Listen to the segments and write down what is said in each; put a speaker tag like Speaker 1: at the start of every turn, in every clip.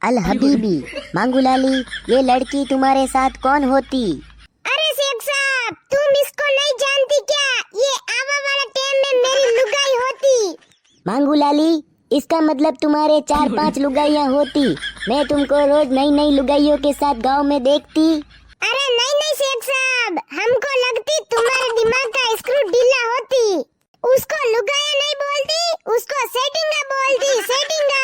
Speaker 1: अल हबीबी मांगूलाली, ये लड़की तुम्हारे साथ कौन होती?
Speaker 2: अरे शेख साहब, तुम इसको नहीं जानती क्या? ये आवा वाला टाइम में मेरी लुगाई होती।
Speaker 1: मांगूलाली, इसका मतलब तुम्हारे 4-5 लुगाइयाँ होती। मैं तुमको रोज नई नई लुगाइयों के साथ गांव में देखती।
Speaker 2: अरे नहीं नहीं शेख साहब, हमको लगती तुम्हारे दिमाग का स्क्रू ढीला होती। उसको लुगाया नहीं बोलती, उसको सेटिंगा बोलती, सेटिंगा।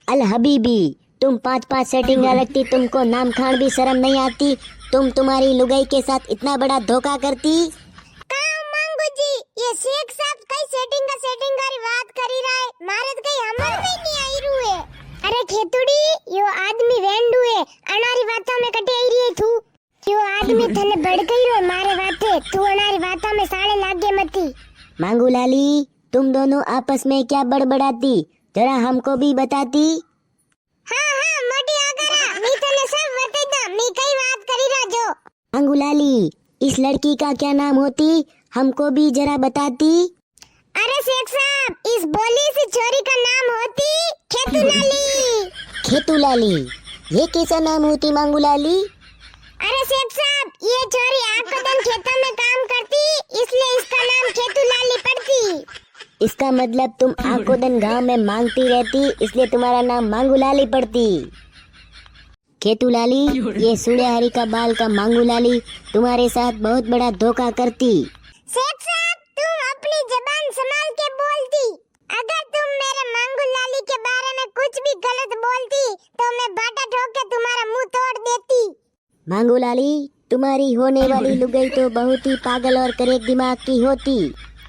Speaker 1: अल हबीबी, तुम 5-5 सेटिंग रखती, तुमको नाम खान भी शर्म नहीं आती? तुम्हारी लुगाई के साथ इतना बड़ा धोखा करती?
Speaker 2: काम मांगू जी, ये शेख साहब कई सेटिंग री बात करी रहा है, मारे तो कई हमर में नहीं आई रुए। अरे खेतुड़ी, यो आदमी वेंडू है, अनारी बातों में कटे आई रही थू। यो आदमी थने बढ़ गई रो मारे बातें, तू अनारी बातों में साले लागे मती।
Speaker 1: मांगूलाली, तुम दोनों आपस में क्या बड़बड़ाती, जरा हमको भी बताती।
Speaker 2: हाँ मोटी आगरा, मी तने सब बता दा, मी कई बात करी रहा जो।
Speaker 1: मांगूलाली, इस लड़की का क्या नाम होती, हमको भी जरा बताती।
Speaker 2: अरे शेख साहब, इस बोली सी छोरी का नाम होती खेतुलाली।
Speaker 1: खेतुलाली, ये कैसा नाम होती मांगूलाली?
Speaker 2: अरे शेख साहब, ये छोरी आखो दिन खेतों में काम करती, इसलिए इसका नाम खेतुलाली पड़ती।
Speaker 1: इसका मतलब तुम आखो दिन गांव में मांगती रहती, इसलिए तुम्हारा नाम मांगूलाली पड़ती। खेतुलाली, ये सूर्यहरी का बाल का मांगूलाली तुम्हारे साथ बहुत बड़ा धोखा करती।
Speaker 2: शेख साहब, तुम अपनी जबान संभाल के बोलती। अगर तुम मेरे मांगूलाली के बारे में कुछ भी गलत बोलती, तो मैं बाटा ठोक के तुम्हारा मुंह तोड़ देती।
Speaker 1: मांगूलाली, तुम्हारी होने वाली लुगाई तो बहुत ही पागल और करेक दिमाग की होती।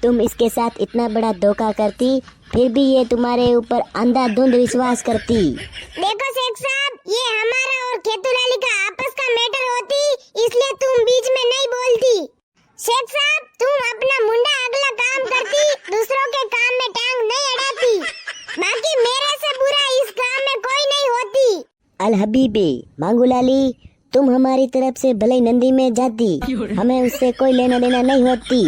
Speaker 1: तुम इसके साथ इतना बड़ा धोखा करती, फिर भी ये तुम्हारे ऊपर अंधाधुंध विश्वास करती।
Speaker 2: देखो शेख साहब, ये हमारा और खेतुलाली का आपस का मैटर होती, इसलिए तुम बीच में नहीं बोलती। शेख साहब, तुम अपना मुंडा अगला काम करती, दूसरों के काम में टांग नहीं अड़ाती। बाकी मेरे से बुरा इस काम में कोई नहीं होती।
Speaker 1: अल हबीबी मांगूलाली, तुम हमारी तरफ से भले नंदी में जाती, हमें उससे कोई लेना देना नहीं होती।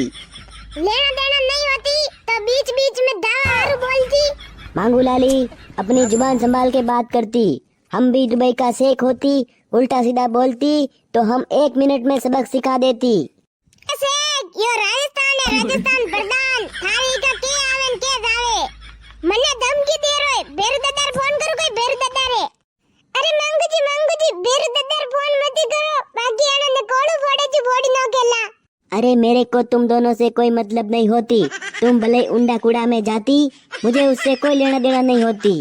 Speaker 2: लेना देना नहीं होती तो बीच बीच में दावा और बोलती।
Speaker 1: मांगूलाली, अपनी जुबान संभाल के बात करती। हम भी दुबई का शेख होती, उल्टा सीधा बोलती तो हम 1 मिनट में सबक सिखा देती।
Speaker 2: शेख, यो राजस्थान है, राजस्थान प्रधान, थारी का के आवेन के जावे। मने धमकी दे रोय, बेरुददार फोन करो, कोई बेरुददार है। अरे मांगू जी, बेरुददार फोन मत करो, बाकी आनंद कोड़ू फोड़े जी फोड़ी न केला।
Speaker 1: अरे मेरे को तुम दोनों से कोई मतलब नहीं होती, तुम भले उंडा कूड़ा में जाती, मुझे उससे कोई लेना देना नहीं होती।